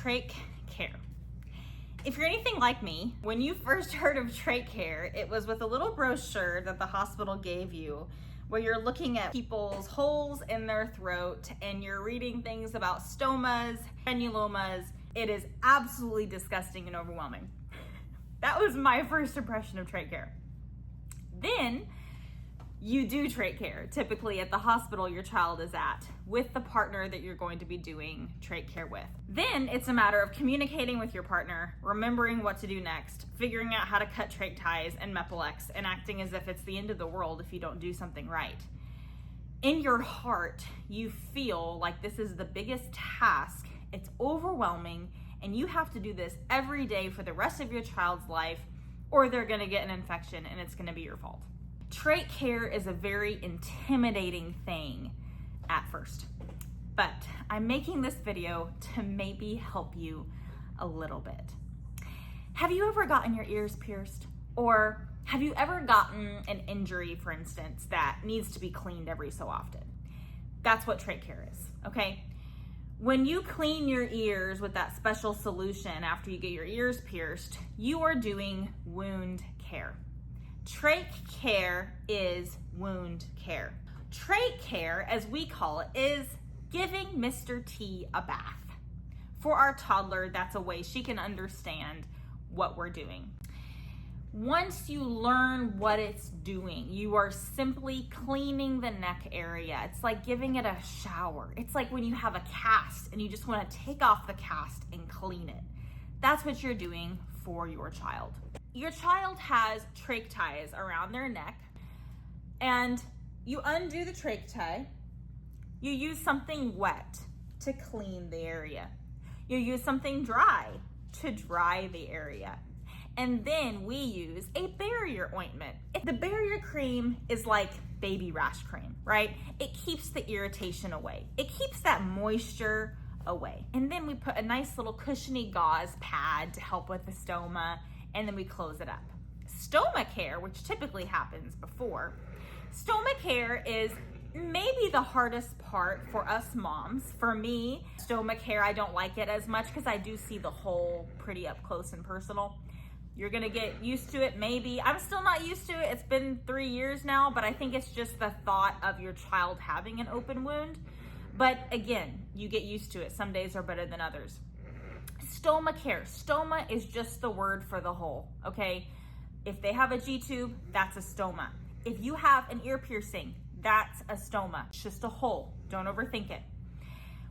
trach care. If you're anything like me, when you first heard of trach care, it was with a little brochure that the hospital gave you where you're looking at people's holes in their throat and you're reading things about stomas, granulomas. It is absolutely disgusting and overwhelming. That was my first impression of trach care. Then you do trach care, typically at the hospital your child is at, with the partner that you're going to be doing trach care with. Then it's a matter of communicating with your partner, remembering what to do next, figuring out how to cut trach ties and Mepilex, and acting as if it's the end of the world if you don't do something right. In your heart, you feel like this is the biggest task, it's overwhelming, and you have to do this every day for the rest of your child's life, or they're gonna get an infection and it's gonna be your fault. Trach care is a very intimidating thing at first, but I'm making this video to maybe help you a little bit. Have you ever gotten your ears pierced? Or have you ever gotten an injury, for instance, that needs to be cleaned every so often? That's what trach care is, okay? When you clean your ears with that special solution after you get your ears pierced, you are doing wound care. Trach care is wound care. Trach care, as we call it, is giving Mr. T a bath. For our toddler, that's a way she can understand what we're doing. Once you learn what it's doing, you are simply cleaning the neck area. It's like giving it a shower. It's like when you have a cast and you just want to take off the cast and clean it. That's what you're doing for your child. Your child has trach ties around their neck, and you undo the trach tie. You use something wet to clean the area. You use something dry to dry the area. And then we use a barrier ointment. The barrier cream is like baby rash cream, right? It keeps the irritation away. It keeps that moisture away. And then we put a nice little cushiony gauze pad to help with the stoma, and then we close it up. Stoma care, which typically happens before, stoma care is maybe the hardest part for us moms. For me, stoma care, I don't like it as much because I do see the hole pretty up close and personal. You're gonna get used to it, maybe. I'm still not used to it. It's been 3 years now, but I think it's just the thought of your child having an open wound. But again, you get used to it. Some days are better than others. Stoma care. Stoma is just the word for the hole, okay? If they have a G-tube, that's a stoma. If you have an ear piercing, that's a stoma. It's just a hole. Don't overthink it.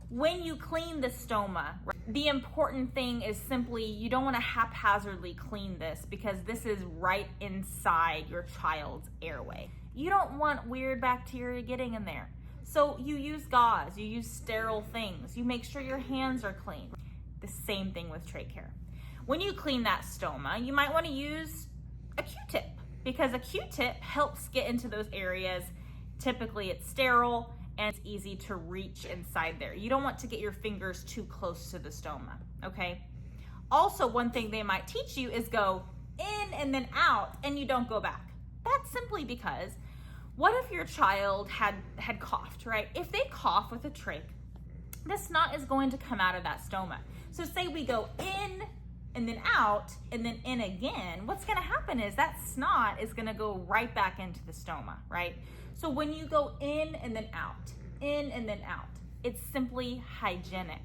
When you clean the stoma, the important thing is simply you don't want to haphazardly clean this because this is right inside your child's airway. You don't want weird bacteria getting in there. So you use gauze, you use sterile things, you make sure your hands are clean. The same thing with trach care. When you clean that stoma, you might want to use a Q-tip because a Q-tip helps get into those areas. Typically it's sterile and it's easy to reach inside there. You don't want to get your fingers too close to the stoma, okay? Also, one thing they might teach you is go in and then out and you don't go back. That's simply because what if your child had coughed, right? If they cough with a trach, the snot is going to come out of that stoma. So say we go in and then out and then in again, what's gonna happen is that snot is gonna go right back into the stoma, right? So when you go in and then out, it's simply hygienic.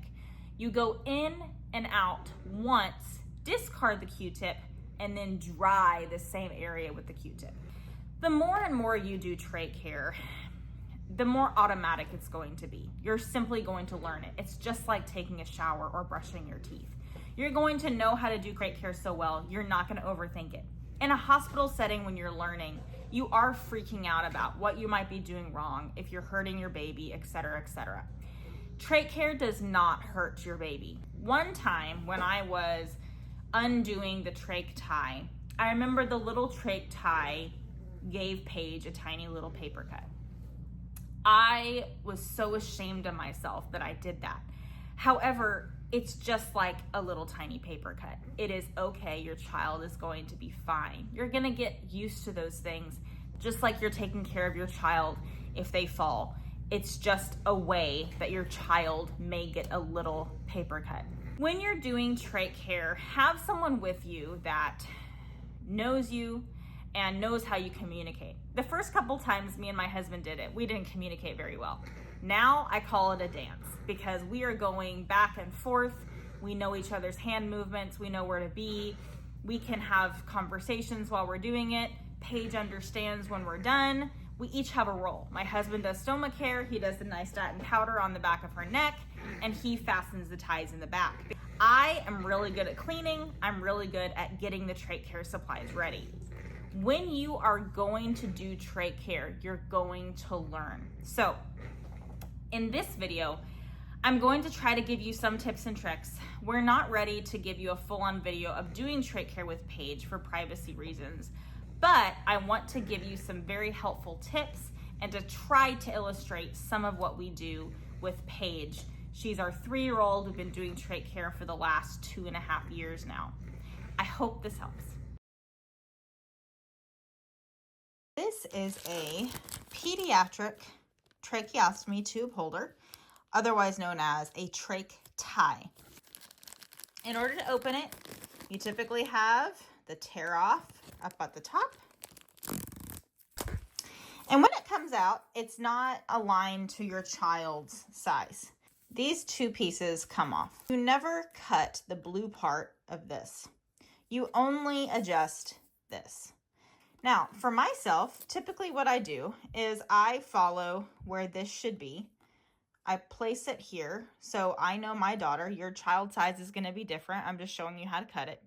You go in and out once, discard the Q-tip, and then dry the same area with the Q-tip. The more and more you do trach care, the more automatic it's going to be. You're simply going to learn it. It's just like taking a shower or brushing your teeth. You're going to know how to do trach care so well, you're not going to overthink it. In a hospital setting, when you're learning, you are freaking out about what you might be doing wrong, if you're hurting your baby, etc., etc. Trach care does not hurt your baby. One time when I was undoing the trach tie, I remember the little trach tie gave Paige a tiny little paper cut. I was so ashamed of myself that I did that. However, it's just like a little tiny paper cut. It is okay. Your child is going to be fine. You're going to get used to those things, just like you're taking care of your child if they fall. It's just a way that your child may get a little paper cut. When you're doing trach care, have someone with you that knows you and knows how you communicate. The first couple times me and my husband did it, we didn't communicate very well. Now I call it a dance because we are going back and forth. We know each other's hand movements. We know where to be. We can have conversations while we're doing it. Paige understands when we're done. We each have a role. My husband does stoma care. He does the nystatin powder on the back of her neck, and he fastens the ties in the back. I am really good at cleaning. I'm really good at getting the trach care supplies ready. When you are going to do trach care, you're going to learn. So in this video, I'm going to try to give you some tips and tricks. We're not ready to give you a full-on video of doing trach care with Paige for privacy reasons, but I want to give you some very helpful tips and to try to illustrate some of what we do with Paige. She's our 3-year-old. We've been doing trach care for the last 2.5 years now. I hope this helps. This is a pediatric tracheostomy tube holder, otherwise known as a Trach Tie. In order to open it, you typically have the tear off up at the top. And when it comes out, it's not aligned to your child's size. These 2 pieces come off. You never cut the blue part of this. You only adjust this. Now, for myself, typically what I do is I follow where this should be. I place it here, so I know my daughter, your child size is going to be different. I'm just showing you how to cut it.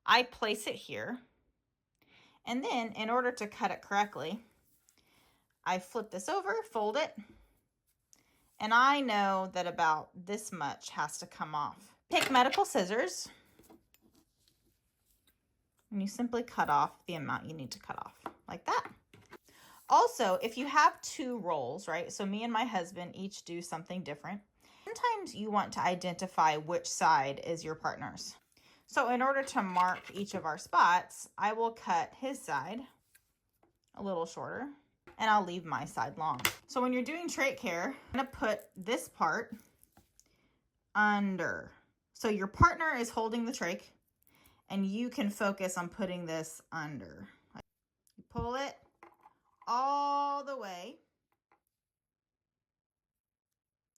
I place it here, and then in order to cut it correctly, I flip this over, fold it, and I know that about this much has to come off. Take medical scissors, and you simply cut off the amount you need to cut off, like that. Also, if you have 2 rolls, right? So me and my husband each do something different. Sometimes you want to identify which side is your partner's. So in order to mark each of our spots, I will cut his side a little shorter, and I'll leave my side long. So when you're doing trach care, I'm gonna put this part under. So your partner is holding the trach, and you can focus on putting this under. You pull it all the way,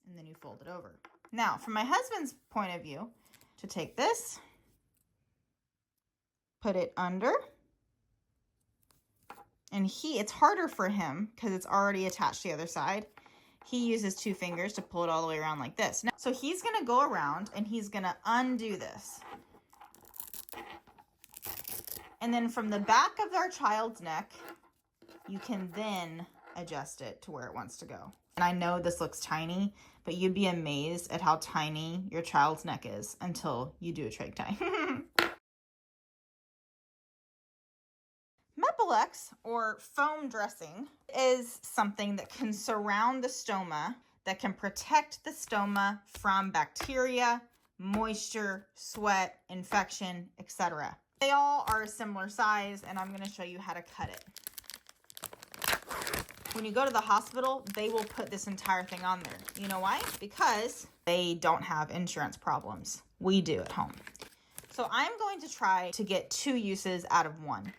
and then you fold it over. Now, from my husband's point of view, to take this, put it under, and it's harder for him because it's already attached to the other side. He uses 2 fingers to pull it all the way around like this. Now, so he's gonna go around and he's gonna undo this. And then from the back of our child's neck, you can then adjust it to where it wants to go. And I know this looks tiny, but you'd be amazed at how tiny your child's neck is until you do a trach tie. Mepilex, or foam dressing, is something that can surround the stoma, that can protect the stoma from bacteria, moisture, sweat, infection, etc. They all are a similar size, and I'm going to show you how to cut it. When you go to the hospital, they will put this entire thing on there. You know why? Because they don't have insurance problems. We do at home. So I'm going to try to get 2 uses out of 1.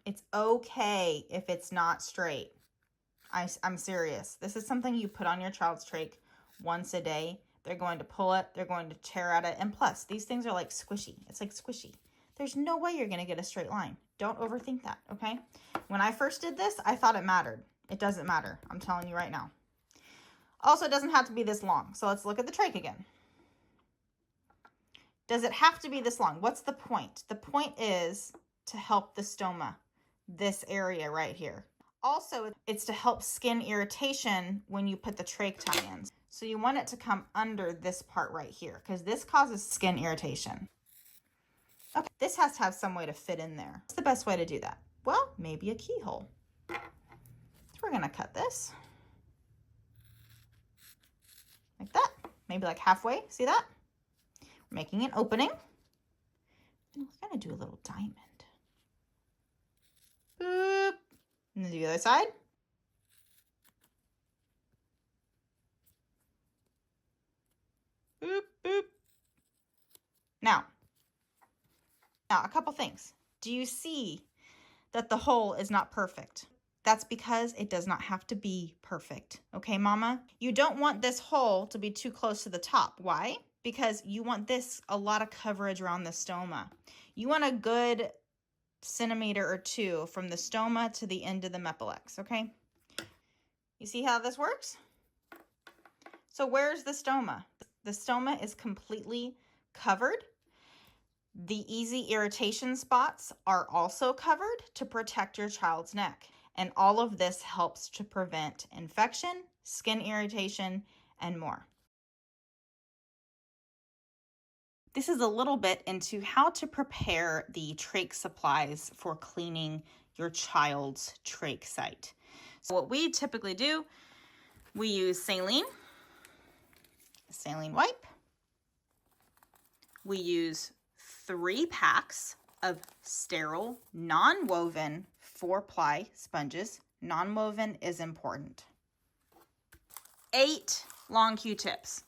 It's okay if it's not straight. I'm serious. This is something you put on your child's trach once a day. They're going to pull it. They're going to tear at it. And plus, these things are like squishy. It's like squishy. There's no way you're going to get a straight line. Don't overthink that, okay? When I first did this, I thought it mattered. It doesn't matter. I'm telling you right now. Also, it doesn't have to be this long. So let's look at the trach again. Does it have to be this long? What's the point? The point is to help the stoma, this area right here. Also, it's to help skin irritation when you put the trach tie in. So you want it to come under this part right here because this causes skin irritation. Okay, this has to have some way to fit in there. What's the best way to do that? Well, maybe a keyhole. So we're gonna cut this like that, maybe like halfway. See that? We're making an opening, and we're gonna do a little diamond. Boop. And then the other side. Boop, boop. Now, a couple things. Do you see that the hole is not perfect? That's because it does not have to be perfect. Okay, mama? You don't want this hole to be too close to the top. Why? Because you want a lot of coverage around the stoma. You want a good centimeter or two from the stoma to the end of the Mepilex, okay? You see how this works? So where's the stoma? The stoma is completely covered. The easy irritation spots are also covered to protect your child's neck. And all of this helps to prevent infection, skin irritation, and more. This is a little bit into how to prepare the trach supplies for cleaning your child's trach site. So what we typically do, we use saline wipe. We use 3 packs of sterile, non-woven 4-ply sponges. Non-woven is important. 8 long Q-tips.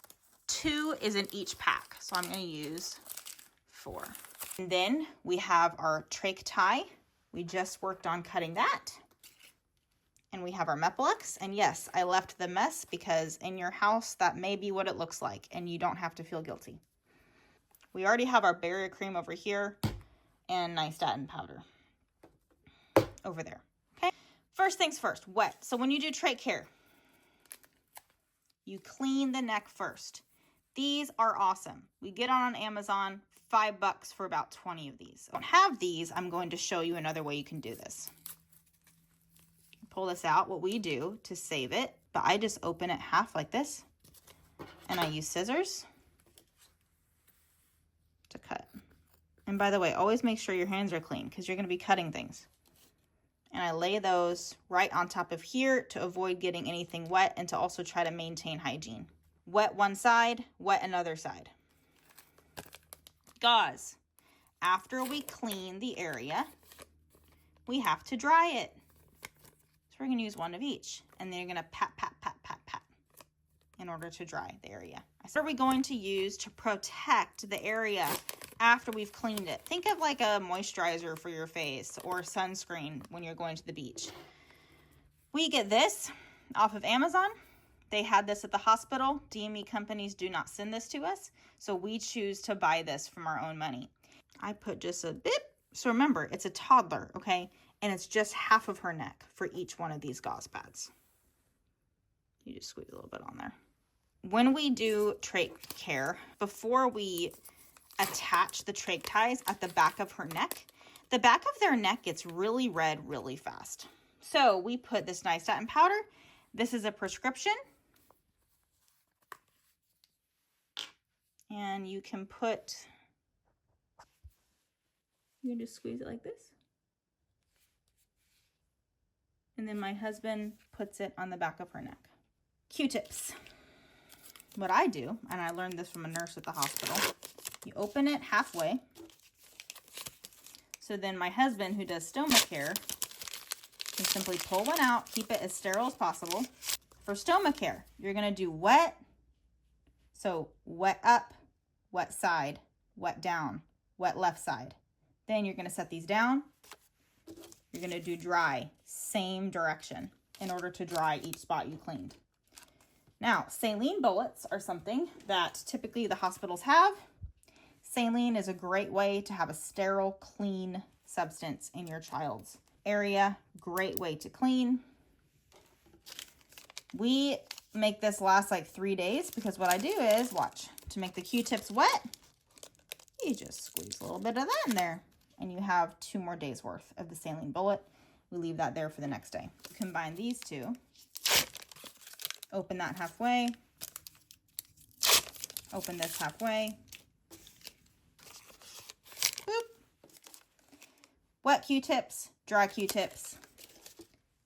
2 is in each pack, so I'm going to use 4. And then we have our Trach Tie. We just worked on cutting that. And we have our Mepilex. And yes, I left the mess because in your house, that may be what it looks like, and you don't have to feel guilty. We already have our barrier cream over here and nystatin powder over there. Okay. First things first, wet. So when you do trach care, you clean the neck first. These are awesome. We get on Amazon, $5 for about 20 of these. I don't have these. I'm going to show you another way you can do this. Pull this out. What we do to save it, but I just open it half like this, and I use scissors to cut. And by the way, always make sure your hands are clean because you're going to be cutting things. And I lay those right on top of here to avoid getting anything wet and to also try to maintain hygiene. Wet one side, wet another side. Gauze. After we clean the area, we have to dry it. So we're going to use one of each. And then you're going to pat, pat, pat, pat, pat in order to dry the area. What are we going to use to protect the area after we've cleaned it? Think of like a moisturizer for your face or sunscreen when you're going to the beach. We get this off of Amazon. They had this at the hospital. DME companies do not send this to us, so we choose to buy this from our own money. I put just a bit. So remember, it's a toddler, okay? And it's just half of her neck for each one of these gauze pads. You just squeeze a little bit on there. When we do trach care, before we attach the trach ties at the back of her neck, the back of their neck gets really red really fast. So we put this nystatin powder. This is a prescription. And you can just squeeze it like this. And then my husband puts it on the back of her neck. Q-tips. What I do, and I learned this from a nurse at the hospital, you open it halfway. So then my husband, who does stoma care, can simply pull one out, keep it as sterile as possible. For stoma care, you're going to do wet. So wet up, wet side, wet down, wet left side. Then you're going to set these down. You're going to do dry, same direction, in order to dry each spot you cleaned. Now, saline bullets are something that typically the hospitals have. Saline is a great way to have a sterile, clean substance in your child's area. Great way to clean. We make this last like 3 days because what I do is, watch, to make the Q-tips wet, you just squeeze a little bit of that in there and you have 2 more days worth of the saline bullet. We leave that there for the next day. Combine these two. Open that halfway. Open this halfway. Boop. Wet Q-tips, dry Q-tips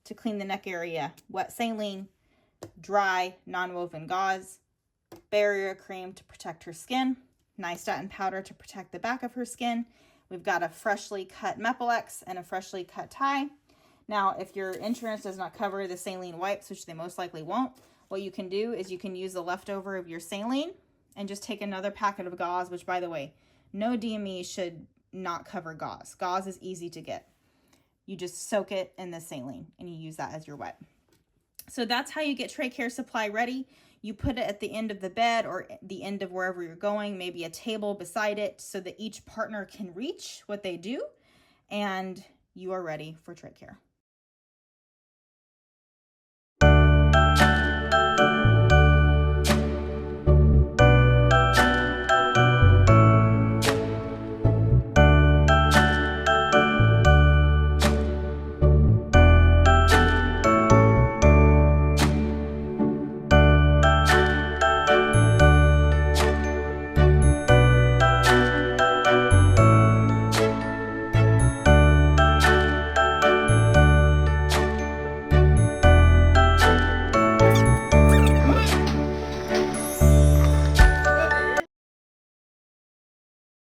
to clean the neck area. Wet saline, dry non-woven gauze, barrier cream to protect her skin, nystatin powder to protect the back of her skin. We've got a freshly cut Mepilex and a freshly cut tie. Now, if your insurance does not cover the saline wipes, which they most likely won't, what you can do is you can use the leftover of your saline and just take another packet of gauze, which by the way, no DME should not cover gauze. Gauze is easy to get. You just soak it in the saline and you use that as your wet. So that's how you get trach care supply ready. You put it at the end of the bed or the end of wherever you're going, maybe a table beside it so that each partner can reach what they do, and you are ready for trach care.